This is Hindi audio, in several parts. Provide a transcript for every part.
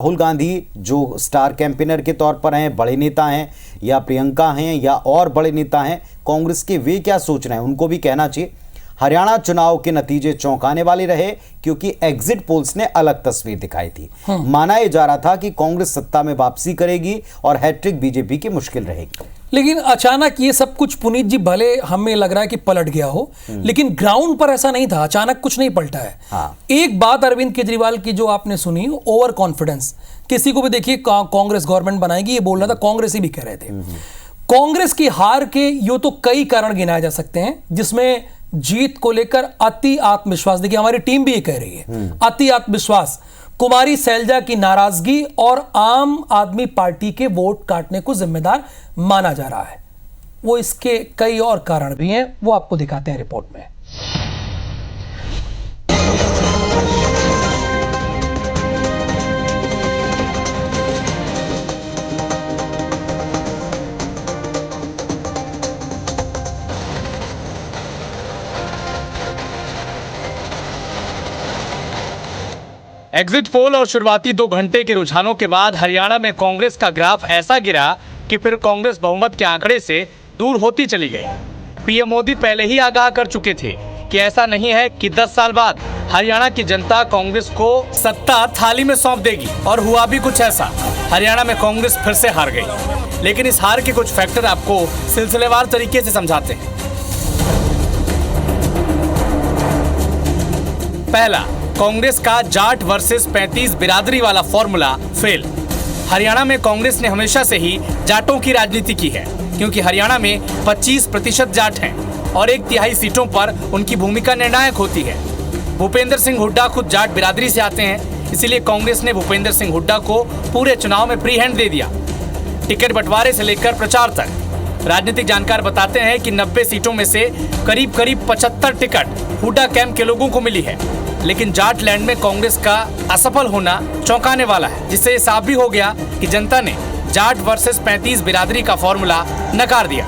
राहुल गांधी जो स्टार कैंपेनर के तौर पर हैं, बड़े नेता हैं, या प्रियंका हैं या और बड़े नेता हैं कांग्रेस के, वे क्या सोच रहे हैं उनको भी कहना चाहिए। हरियाणा चुनाव के नतीजे चौंकाने वाले रहे क्योंकि एग्जिट पोल्स ने अलग तस्वीर दिखाई थी। माना यह जा रहा था कि कांग्रेस सत्ता में वापसी करेगी और हैट्रिक बीजेपी की मुश्किल रहेगी, लेकिन अचानक ये सब कुछ पुनीत जी, भले हमें लग रहा है कि पलट गया हो, लेकिन ग्राउंड पर ऐसा नहीं था। अचानक कुछ नहीं पलटा है। एक बात अरविंद केजरीवाल की जो आपने सुनी, ओवर कॉन्फिडेंस। किसी को भी देखिए कांग्रेस गवर्नमेंट बनाएगी ये बोल रहा था, कांग्रेस ही भी कह रहे थे। कांग्रेस की हार के यो तो कई कारण गिनाए जा सकते हैं, जिसमें जीत को लेकर अति आत्मविश्वास, देखिए हमारी टीम भी ये कह रही है, अति आत्मविश्वास, कुमारी सैलजा की नाराजगी और आम आदमी पार्टी के वोट काटने को जिम्मेदार माना जा रहा है। वो इसके कई और कारण भी हैं, वो आपको दिखाते हैं रिपोर्ट में। एग्जिट पोल और शुरुआती 2 घंटे के रुझानों के बाद हरियाणा में कांग्रेस का ग्राफ ऐसा गिरा कि फिर कांग्रेस बहुमत के आंकड़े से दूर होती चली गई। पीएम मोदी पहले ही आगाह कर चुके थे कि ऐसा नहीं है कि 10 साल बाद हरियाणा की जनता कांग्रेस को सत्ता थाली में सौंप देगी, और हुआ भी कुछ ऐसा। हरियाणा में कांग्रेस फिर से हार गई, लेकिन इस हार के कुछ फैक्टर आपको सिलसिलेवार तरीके से समझाते हैं। पहला, कांग्रेस का जाट वर्सेस 35 बिरादरी वाला फॉर्मूला फेल। हरियाणा में कांग्रेस ने हमेशा से ही जाटों की राजनीति की है, क्योंकि हरियाणा में 25% जाट हैं और 1/3 सीटों पर उनकी भूमिका निर्णायक होती है। भूपेंद्र सिंह हुड्डा खुद जाट बिरादरी से आते हैं, इसीलिए कांग्रेस ने भूपेंद्र सिंह हुड्डा को पूरे चुनाव में फ्री हैंड दे दिया, टिकट बंटवारे से लेकर प्रचार तक। राजनीतिक जानकार बताते हैं कि 90 सीटों में से करीब 75 टिकट हुड्डा कैंप के लोगों को मिली है। लेकिन जाट लैंड में कांग्रेस का असफल होना चौंकाने वाला है, जिससे ये साफ भी हो गया कि जनता ने जाट वर्सेस 35 बिरादरी का फॉर्मूला नकार दिया।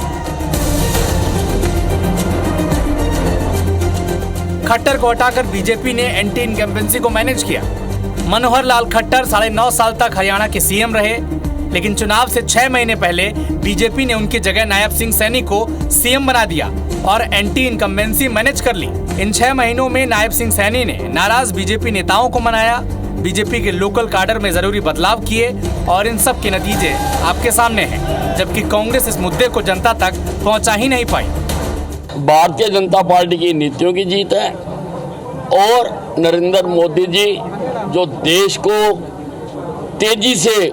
खट्टर को हटाकर बीजेपी ने एंटी इनकम्बेंसी को मैनेज किया। मनोहर लाल खट्टर 9.5 साल तक हरियाणा के सीएम रहे, लेकिन चुनाव से 6 महीने पहले बीजेपी ने उनकी जगह नायब सिंह सैनी को सीएम बना दिया और एंटी इनकम्बेंसी मैनेज कर ली। इन 6 महीनों में नायब सिंह सैनी ने नाराज बीजेपी नेताओं को मनाया, बीजेपी के लोकल काडर में जरूरी बदलाव किए, और इन सब के नतीजे आपके सामने हैं, जबकि कांग्रेस इस मुद्दे को जनता तक पहुंचा ही नहीं पाई। भारतीय जनता पार्टी की नीतियों की जीत है, और नरेंद्र मोदी जी जो देश को तेजी से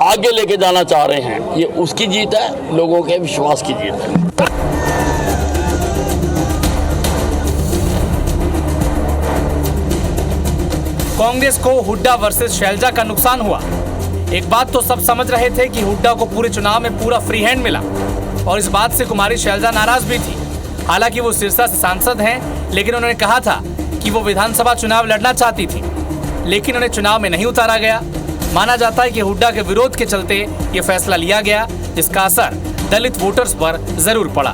आगे लेके जाना चाह रहे हैं, ये उसकी जीत है, लोगों के विश्वास की जीत है। कांग्रेस को हुड्डा वर्सेस शैलजा का नुकसान हुआ। एक बात तो सब समझ रहे थे कि हुड्डा को पूरे चुनाव में पूरा फ्री हैंड मिला, और इस बात से कुमारी शैलजा नाराज भी थी। हालांकि वो सिरसा से सांसद हैं, लेकिन उन्होंने कहा था कि वो विधानसभा चुनाव लड़ना चाहती थी, लेकिन उन्हें चुनाव में नहीं उतारा गया। माना जाता है कि हुड्डा के विरोध के चलते ये फैसला लिया गया, जिसका असर दलित वोटर्स पर जरूर पड़ा।